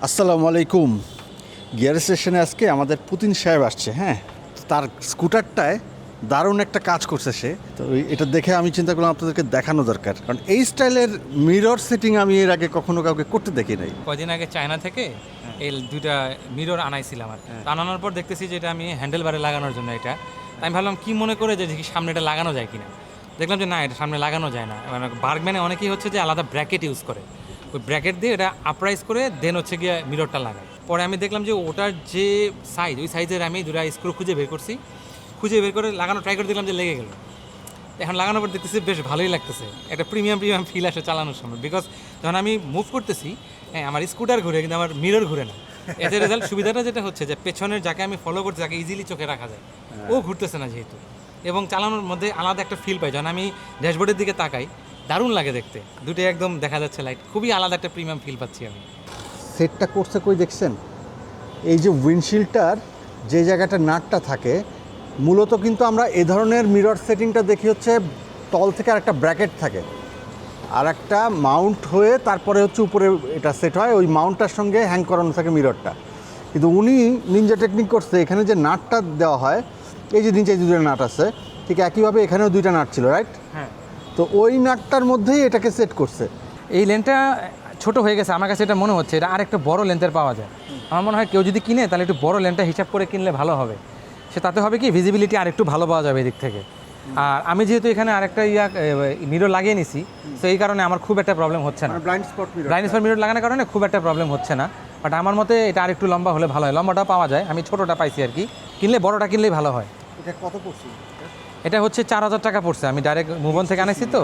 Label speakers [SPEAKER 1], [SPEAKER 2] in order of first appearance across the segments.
[SPEAKER 1] আসসালামু আলাইকুম। গিয়ার স্টেশনে আজকে আমাদের পুতিন সাহেব আসছে। হ্যাঁ, তার স্কুটারটায় দারুণ একটা কাজ করছে সে। তো এটা দেখে আমি চিন্তা করলাম আপনাদেরকে দেখানো দরকার, কারণ এই স্টাইলের মিরর সেটিং আমি এর আগে কখনো কাউকে করতে দেখি নাই।
[SPEAKER 2] কয়দিন আগে চায়না থেকে এই দুইটা মিরর আনাইছিলাম আর আনানোর পর দেখতেছি যে এটা আমি হ্যান্ডেল বারে লাগানোর জন্য এটা আমি ভাবলাম কি মনে করে যে দেখি সামনে এটা লাগানো যায় কিনা। দেখলাম যে না, এটা সামনে লাগানো যায় না। মানে বার্গম্যানে অনেকেই হচ্ছে যে আলাদা ব্র্যাকেট ইউজ করে, ওই ব্র্যাকেট দিয়ে এটা আপরাইজ করে দেন হচ্ছে গিয়ে মিররটা লাগায়। পরে আমি দেখলাম যে ওটার যে সাইজ, ওই সাইজের আমি দুটা স্ক্রু খুঁজে বের করছি, খুঁজে বের করে লাগানো ট্রাই করে দেখলাম যে লেগে গেল। এখন লাগানোর পর দেখতেছি বেশ ভালোই লাগতেছে, একটা প্রিমিয়াম ফিল আসে চালানোর সময়। বিকজ যখন আমি মুভ করতেছি, হ্যাঁ, আমার স্কুটার ঘুরে কিন্তু আমার মিরর ঘুরে না। এতে রেজাল্ট সুবিধাটা যেটা হচ্ছে যে পেছনের যাকে আমি ফলো করছি তাকে ইজিলি চোখে রাখা যায়, ও ঘুরতেছে না যেহেতু, এবং চালানোর মধ্যে আলাদা একটা ফিল পাই। যখন আমি ড্যাশবোর্ডের দিকে তাকাই দারুণ লাগে দেখতে, দুটোই একদম দেখা যাচ্ছে লাইট, খুবই আলাদা একটা প্রিমিয়াম ফিল পাচ্ছি আমি।
[SPEAKER 1] সেটটা করছে কই দেখছেন? এই যে উইন্ডশিল্ডটার যে জায়গাটা নাটটা থাকে, মূলত কিন্তু আমরা এ ধরনের মিরর সেটিংটা দেখি হচ্ছে তল থেকে আর একটা ব্র্যাকেট থাকে, আর একটা মাউন্ট হয়ে তারপরে হচ্ছে উপরে এটা সেট হয়, ওই মাউন্টটার সঙ্গে হ্যাং করানো থাকে মিররটা। কিন্তু উনি নিনজা টেকনিক করছে, এখানে যে নাটটা দেওয়া হয়, এই যে নিচে দুটো নাট আছে, ঠিক একইভাবে এখানেও দুইটা নাট ছিল, রাইট?
[SPEAKER 2] হ্যাঁ,
[SPEAKER 1] তো ওই নাটটার মধ্যেই এটাকে সেট করছে।
[SPEAKER 2] এই লেন্সটা ছোট হয়ে গেছে আমার কাছে, এটা মনে হচ্ছে এটা আর একটা বড় লেন্থের পাওয়া যায়। আমার মনে হয় কেউ যদি কিনে তাহলে একটু বড় লেন্সটা হিসাব করে কিনলে ভালো হবে। সে তাতে হবে কি ভিজিবিলিটি আর একটু ভালো পাওয়া যাবে এদিক থেকে। আর আমি যেহেতু এখানে আরেকটা মিরর লাগিয়ে নিছি, তো এই কারণে আমার খুব একটা প্রবলেম হচ্ছে না।
[SPEAKER 1] ব্লাইন্ড স্পট
[SPEAKER 2] মিরর লাগানোর কারণে খুব একটা প্রবলেম হচ্ছে না। বাট আমার মতে এটা আর একটু লম্বা হলে ভালো হয়। লম্বাটাও পাওয়া যায়, আমি ছোটোটা পাইছি আর কি। কিনলে বড়টা কিনলেই ভালো হয়।
[SPEAKER 1] এটা কত পড়ছে?
[SPEAKER 2] এটা হচ্ছে 4000 টাকা পড়ছে। আমি ডাইরেক্ট মুভন থেকে আনাইছি তো।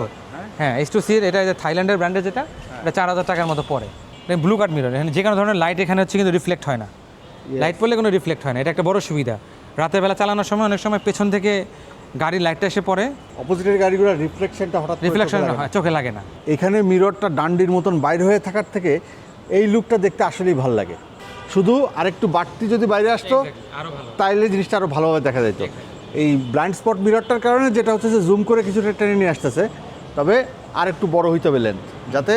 [SPEAKER 2] হ্যাঁ, H2C-র এটা থাইল্যান্ডের ব্র্যান্ডের, যেটা এটা 4000 টাকার মতো পড়ে। ব্লু কার্ড মিরর, এখানে যে কোনো ধরনের লাইট এখানে হচ্ছে কিন্তু রিফ্লেক্ট হয় না। লাইট পড়লে কোনো রিফ্লেক্ট হয় না, এটা একটা বড় সুবিধা। রাতের বেলা চালানোর সময় অনেক সময় পেছন থেকে গাড়ির লাইটটা এসে পড়ে,
[SPEAKER 1] অপোজিটের গাড়িগুলোর রিফ্লেকশনটা হঠাৎ
[SPEAKER 2] রিফ্লেকশন চোখে লাগে না।
[SPEAKER 1] এখানে মিররটা ডান্ডির মতন বাইরে হয়ে থাকার থেকে এই লুকটা দেখতে আসলেই ভালো লাগে। শুধু আরেকটু বাড়তি যদি বাইরে আসতো
[SPEAKER 2] আরো ভালো,
[SPEAKER 1] তাইলে জিনিসটা আরও ভালোভাবে দেখা যেত। এই ব্লাইন্ড স্পট মিররটার কারণে যেটা হচ্ছে যে জুম করে কিছুটা টেনে নিয়ে আসতেছে, তবে আরেকটু বড় হইতে হবে লেন্থ, যাতে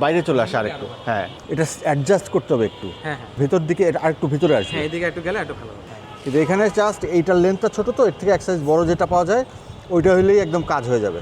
[SPEAKER 1] বাইরে চলে আসে আরেকটু। হ্যাঁ, এটা অ্যাডজাস্ট করতে হবে একটু,
[SPEAKER 2] হ্যাঁ,
[SPEAKER 1] ভেতর দিকে আরেকটু ভিতরে আসবে।
[SPEAKER 2] হ্যাঁ, এদিকে একটু গেলে একটু ভালো হবে।
[SPEAKER 1] কিন্তু এখানে জাস্ট এইটার লেন্থটা ছোটো, তো এর থেকে এক সাইজ বড় যেটা পাওয়া যায় ওইটা হলেই একদম কাজ হয়ে যাবে।